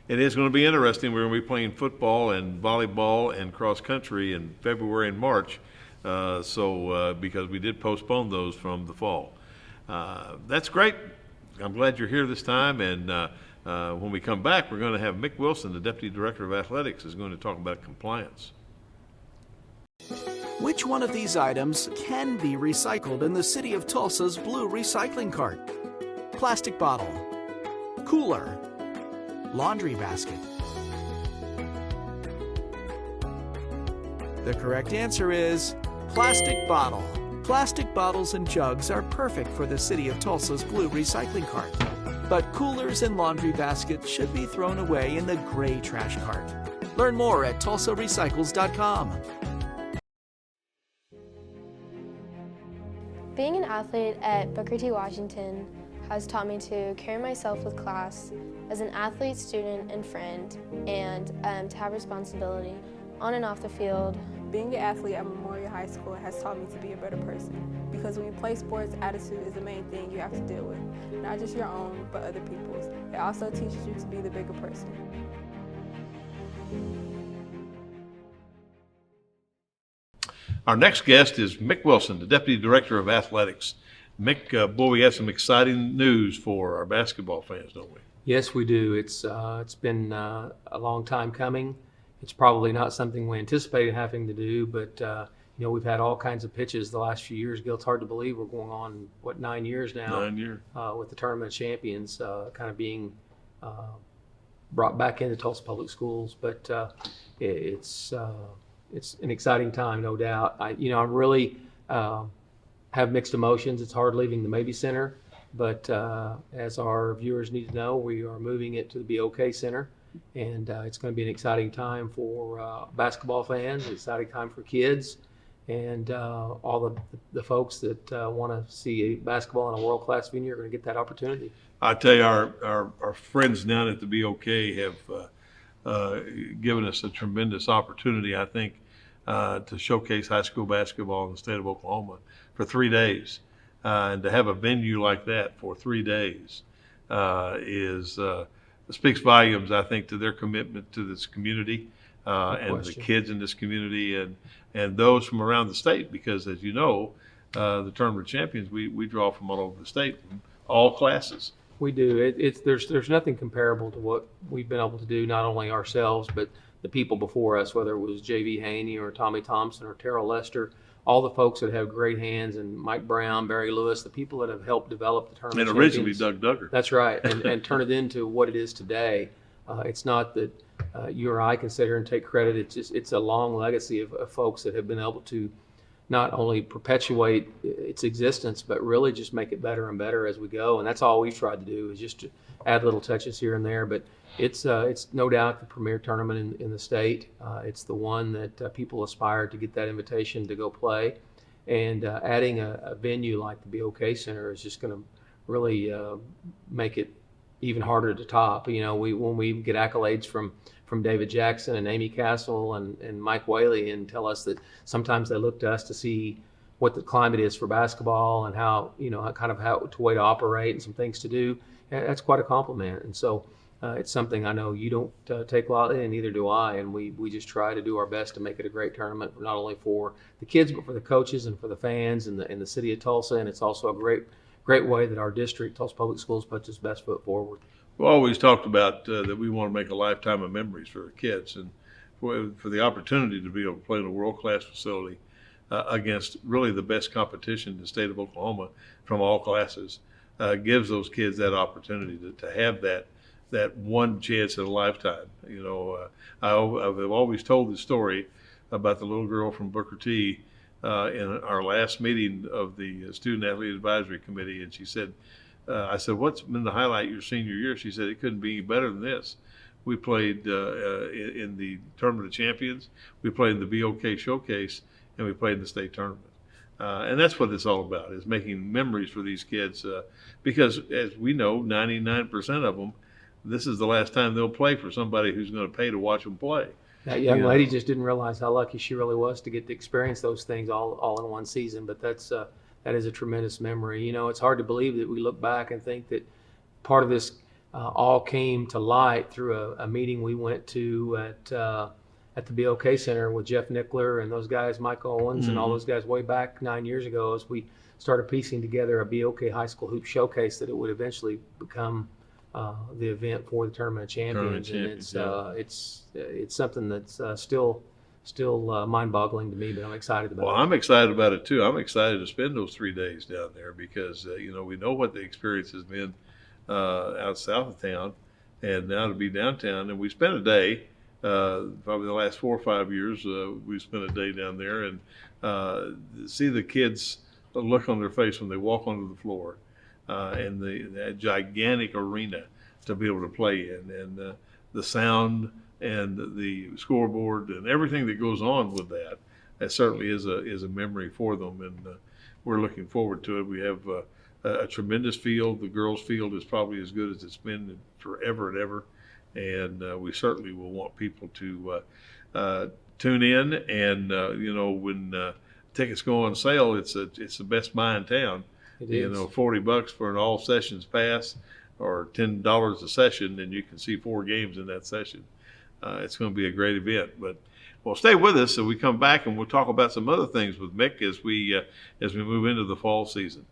It is going to be interesting. We're going to be playing football and volleyball and cross country in February and March, because we did postpone those from the fall. That's great. I'm glad you're here this time, and when we come back, we're going to have Mick Wilson, the Deputy Director of Athletics, is going to talk about compliance. Which one of these items can be recycled in the city of Tulsa's blue recycling cart? Plastic bottle, cooler, laundry basket. The correct answer is plastic bottle. Plastic bottles and jugs are perfect for the city of Tulsa's blue recycling cart. But coolers and laundry baskets should be thrown away in the gray trash cart. Learn more at tulsarecycles.com. Being an athlete at Booker T. Washington has taught me to carry myself with class as an athlete, student, and friend, and to have responsibility on and off the field. Being an athlete at Memorial High School has taught me to be a better person, because when you play sports, attitude is the main thing you have to deal with. Not just your own, but other people's. It also teaches you to be the bigger person. Our next guest is Mick Wilson, the Deputy Director of Athletics. Mick, boy, we have some exciting news for our basketball fans, don't we? Yes, we do. It's been a long time coming. It's probably not something we anticipated having to do, but we've had all kinds of pitches the last few years. Gil, it's hard to believe we're going on 9 years now. 9 years with the tournament champions kind of being brought back into Tulsa Public Schools, but it's an exciting time, no doubt. I'm really have mixed emotions. It's hard leaving the Maybe Center, but as our viewers need to know, we are moving it to the Be OK Center, and it's going to be an exciting time for basketball fans, an exciting time for kids, and all the folks that want to see basketball in a world-class venue are going to get that opportunity. I tell you, our friends down at the BOK have given us a tremendous opportunity, I think, to showcase high school basketball in the state of Oklahoma for 3 days. And to have a venue like that for 3 days speaks volumes, I think, to their commitment to this community and the kids in this community and those from around the state, because as you know, the Tournament of Champions, we draw from all over the state, from all classes. We do. There's nothing comparable to what we've been able to do, not only ourselves, but the people before us, whether it was J.V. Haney or Tommy Thompson or Terrell Lester, all the folks that have great hands, and Mike Brown, Barry Lewis, the people that have helped develop the Tournament And originally Doug Duggar. That's right, and turn it into what it is today. It's not that you or I can sit here and take credit. It's a long legacy of folks that have been able to not only perpetuate its existence, but really just make it better and better as we go. And that's all we've tried to do, is just to add little touches here and there. But it's no doubt the premier tournament in the state. It's the one that people aspire to get that invitation to go play. And adding a venue like the BOK Center is just going to really make it even harder to top. You know, when we get accolades from David Jackson and Amy Castle and Mike Whaley and tell us that sometimes they look to us to see what the climate is for basketball and how to way to operate and some things to do, that's quite a compliment. And so it's something I know you don't take lightly, and neither do I. And we just try to do our best to make it a great tournament, not only for the kids, but for the coaches and for the fans and the city of Tulsa. And it's also a great way that our district, Tulsa Public Schools, puts its best foot forward. We always talked about that we want to make a lifetime of memories for our kids, and for the opportunity to be able to play in a world-class facility against really the best competition in the state of Oklahoma from all classes gives those kids that opportunity to have that one chance in a lifetime. You know, I've always told the story about the little girl from Booker T in our last meeting of the Student Athlete Advisory Committee, and she said, I said, what's been the highlight your senior year? She said, it couldn't be better than this. We played in the Tournament of Champions, we played in the BOK Showcase, and we played in the state tournament. And that's what it's all about, is making memories for these kids. Because as we know, 99% of them, this is the last time they'll play for somebody who's going to pay to watch them play. That young lady just didn't realize how lucky she really was to get to experience those things all in one season. But that is a tremendous memory. You know, it's hard to believe that we look back and think that part of this all came to light through a meeting we went to at the BOK Center with Jeff Nickler and those guys, Mike Owens, and all those guys way back 9 years ago, as we started piecing together a BOK High School Hoop Showcase that it would eventually become the event for the Tournament of Champions. And it's something that's still mind-boggling to me, but I'm excited about it. Well, I'm excited about it too. I'm excited to spend those 3 days down there because you know, we know what the experience has been out south of town, and now to be downtown. And we spent a day, probably the last 4 or 5 years, we spent a day down there, and see the kids look on their face when they walk onto the floor, and that gigantic arena to be able to play in, and the sound and the scoreboard and everything that goes on with that. That certainly is a memory for them, and we're looking forward to it. We have a tremendous field. The girls' field is probably as good as it's been forever and ever, and we certainly will want people to tune in. And you know, when tickets go on sale, it's the best buy in town. You know, $40 for an all sessions pass, or $10 a session, and you can see 4 games in that session. It's going to be a great event. But well, stay with us, and we come back and we'll talk about some other things with Mick as we move into the fall season.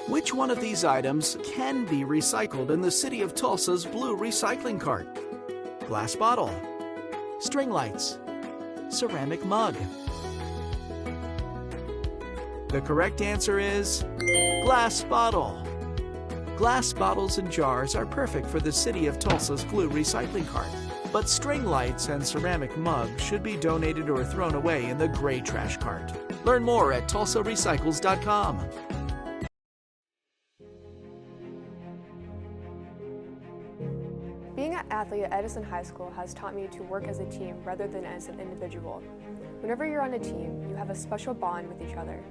Which one of these items can be recycled in the city of Tulsa's blue recycling cart? Glass bottle, string lights, ceramic mug. The correct answer is glass bottle. Glass bottles and jars are perfect for the city of Tulsa's blue recycling cart. But string lights and ceramic mugs should be donated or thrown away in the gray trash cart. Learn more at tulsarecycles.com. Being an athlete at Edison High School has taught me to work as a team rather than as an individual. Whenever you're on a team, you have a special bond with each other.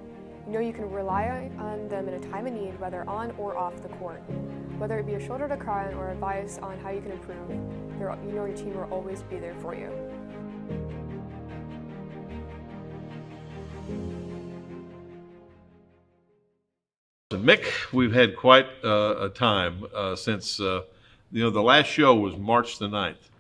You know you can rely on them in a time of need, whether on or off the court. Whether it be a shoulder to cry on or advice on how you can improve, you know your team will always be there for you. Mick, we've had quite a time since, the last show was March the 9th.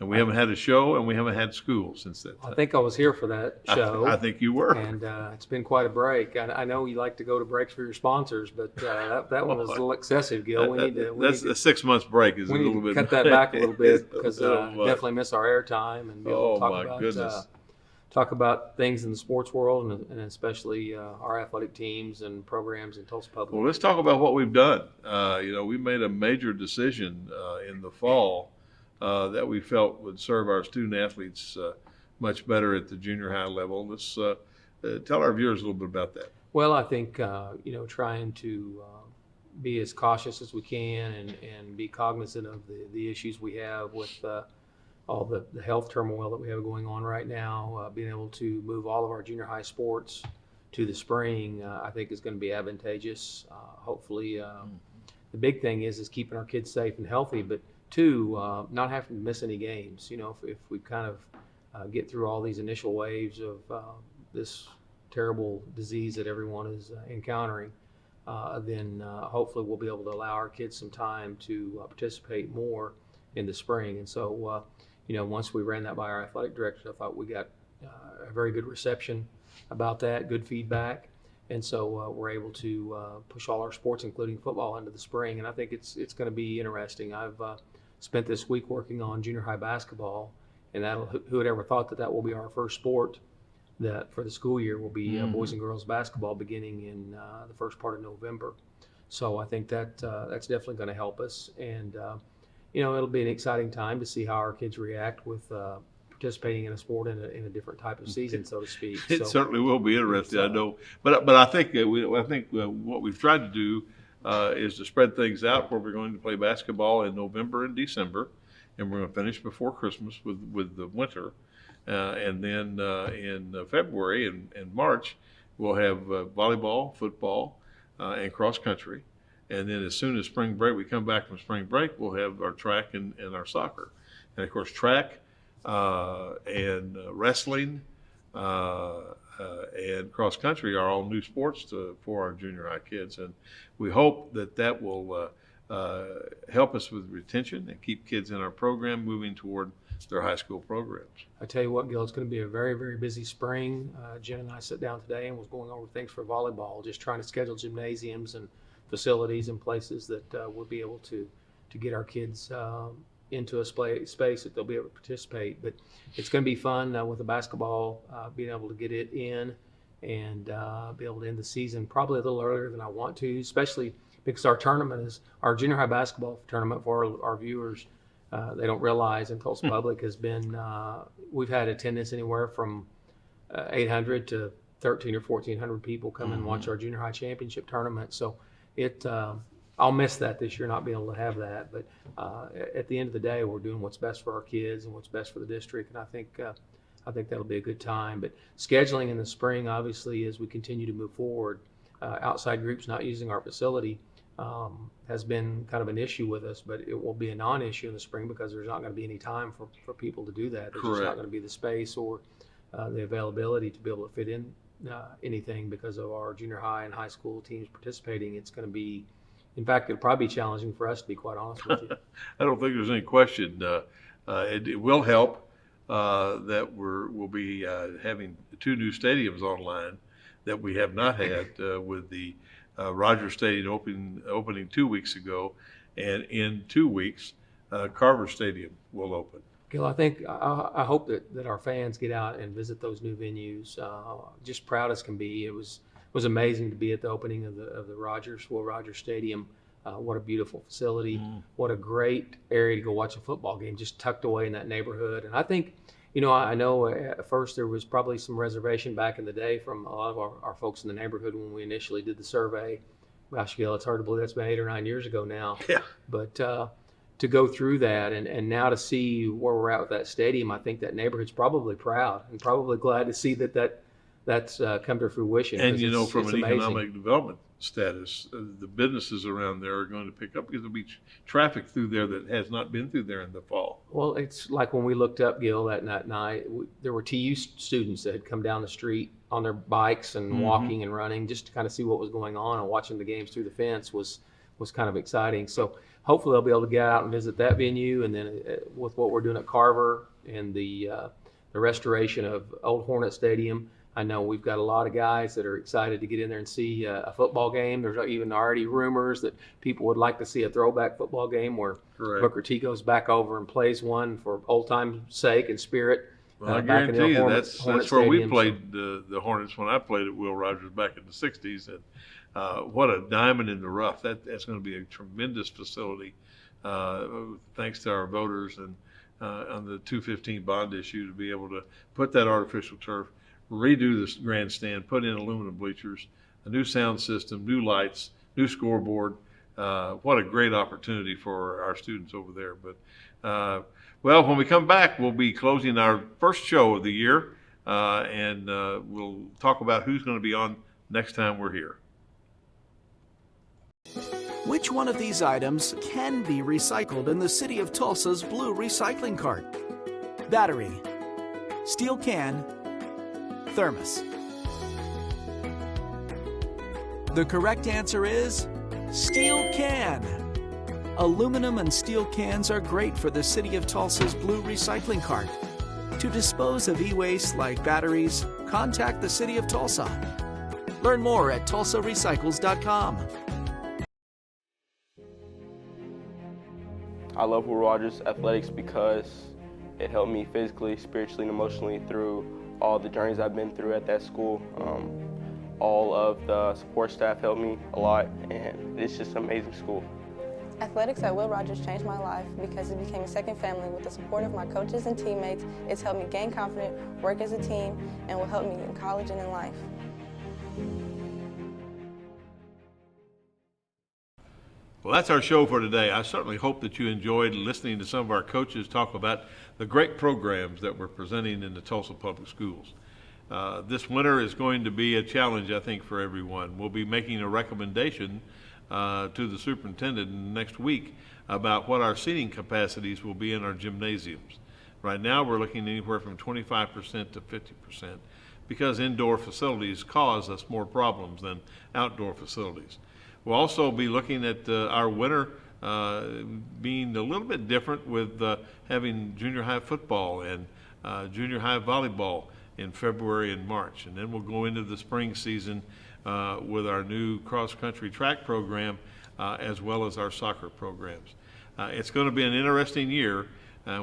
And we haven't had a show and we haven't had school since that time. I think I was here for that show. I think you were. And it's been quite a break. I know you like to go to breaks for your sponsors, but that one was a little excessive, Gil. A 6 months break is a little bit. Cut that back a little bit because definitely miss our airtime and be able to talk about things in the sports world and especially our athletic teams and programs in Tulsa Public. Well, let's talk about what we've done. We made a major decision in the fall that we felt would serve our student athletes much better at the junior high level. Let's tell our viewers a little bit about that. Well, I think, trying to be as cautious as we can and be cognizant of the issues we have with all the health turmoil that we have going on right now, being able to move all of our junior high sports to the spring, I think is going to be advantageous. Hopefully, the big thing is keeping our kids safe and healthy, but two, not having to miss any games. If we kind of get through all these initial waves of this terrible disease that everyone is encountering, then hopefully we'll be able to allow our kids some time to participate more in the spring. And so, once we ran that by our athletic director, I thought we got a very good reception about that, good feedback. And so we're able to push all our sports, including football, into the spring. And I think it's going to be interesting. I've spent this week working on junior high basketball, and who would ever thought that will be our first sport that for the school year will be boys and girls basketball beginning in the first part of November. So I think that's definitely going to help us. And, it'll be an exciting time to see how our kids react with participating in a sport in a different type of season, so to speak. It certainly will be interesting, I know. But I think what we've tried to do is to spread things out where we're going to play basketball in November and December, and we're going to finish before Christmas with the winter. And then in February and March, we'll have volleyball, football, and cross country. And then as soon as spring break, we come back from spring break, we'll have our track and our soccer. And of course, track and wrestling and cross country are all new sports for our junior high kids. And we hope that will help us with retention and keep kids in our program moving toward their high school programs. I tell you what, Gil, it's going to be a very, very busy spring. Jen and I sat down today and was going over things for volleyball, just trying to schedule gymnasiums and facilities and places that we'll be able to get our kids into a space that they'll be able to participate. But it's going to be fun with the basketball, being able to get it in and be able to end the season probably a little earlier than I want to, especially because our junior high basketball tournament for our viewers. They don't realize in Tulsa Public has been, we've had attendance anywhere from 800 to 1,300 or 1,400 people come and watch our junior high championship tournament. So I'll miss that this year, not being able to have that. But at the end of the day, we're doing what's best for our kids and what's best for the district. And I think that'll be a good time. But scheduling in the spring, obviously, as we continue to move forward, outside groups not using our facility has been kind of an issue with us, but it will be a non-issue in the spring because there's not going to be any time for people to do that. There's just not going to be the space or the availability to be able to fit in anything because of our junior high and high school teams participating. It's going to be, in fact, it'll probably be challenging for us, to be quite honest with you. I don't think there's any question. It will help that we'll be having 2 new stadiums online that we have not had with the Rogers Stadium opening 2 weeks ago, and in 2 weeks, Carver Stadium will open. Gil, I think I hope that our fans get out and visit those new venues. Just proud as can be. It was amazing to be at the opening of the Rogers Stadium What a beautiful facility. What a great area to go watch a football game, just tucked away in that neighborhood. And I think, I know at first there was probably some reservation back in the day from a lot of our folks in the neighborhood when we initially did the survey. Gosh, Gil, it's hard to believe that's been 8 or 9 years ago now. Yeah. But to go through that and now to see where we're at with that stadium, I think that neighborhood's probably proud and probably glad to see that's come to fruition. And from it's an amazing. economic development status, the businesses around there are going to pick up because there'll be traffic through there that has not been through there in the fall. Well, it's like when we looked up, Gil, that night, there were TU students that had come down the street on their bikes and walking and running just to kind of see what was going on, and watching the games through the fence was kind of exciting. So hopefully they'll be able to get out and visit that venue, and then with what we're doing at Carver and the restoration of Old Hornet Stadium, I know we've got a lot of guys that are excited to get in there and see a football game. There's even already rumors that people would like to see a throwback football game where Booker T goes back over and plays one for old time's sake and spirit. Well, I guarantee you that's where we played the Hornets when I played at Will Rogers back in the 60s. And what a diamond in the rough. That's going to be a tremendous facility, thanks to our voters and on the 215 bond issue, to be able to put that artificial turf, redo the grandstand, put in aluminum bleachers, a new sound system, new lights, new scoreboard. What a great opportunity for our students over there. But well, when we come back, we'll be closing our first show of the year, and we'll talk about who's going to be on next time we're here. Which one of these items can be recycled in the city of Tulsa's blue recycling cart? Battery, steel can, thermos. The correct answer is steel can. Aluminum and steel cans are great for the city of Tulsa's blue recycling cart. To dispose of e-waste like batteries, contact the city of Tulsa. Learn more at tulsarecycles.com. I love Will Rogers Athletics because it helped me physically, spiritually, and emotionally through all the journeys I've been through at that school. All of the support staff helped me a lot, and it's just an amazing school. Athletics at Will Rogers changed my life because it became a second family. With the support of my coaches and teammates, it's helped me gain confidence, work as a team, and will help me in college and in life. Well, that's our show for today. I certainly hope that you enjoyed listening to some of our coaches talk about the great programs that we're presenting in the Tulsa Public Schools. This winter is going to be a challenge, I think, for everyone. We'll be making a recommendation to the superintendent next week about what our seating capacities will be in our gymnasiums. Right now, we're looking anywhere from 25% to 50%, because indoor facilities cause us more problems than outdoor facilities. We'll also be looking at our winter being a little bit different with having junior high football and junior high volleyball in February and March. And then we'll go into the spring season with our new cross-country track program as well as our soccer programs. It's going to be an interesting year.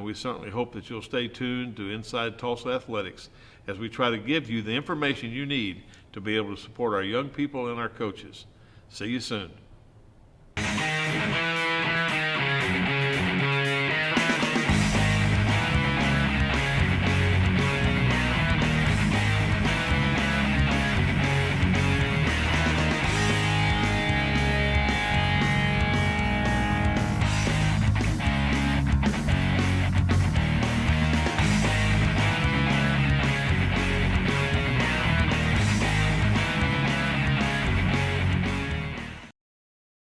We certainly hope that you'll stay tuned to Inside Tulsa Athletics as we try to give you the information you need to be able to support our young people and our coaches. See you soon.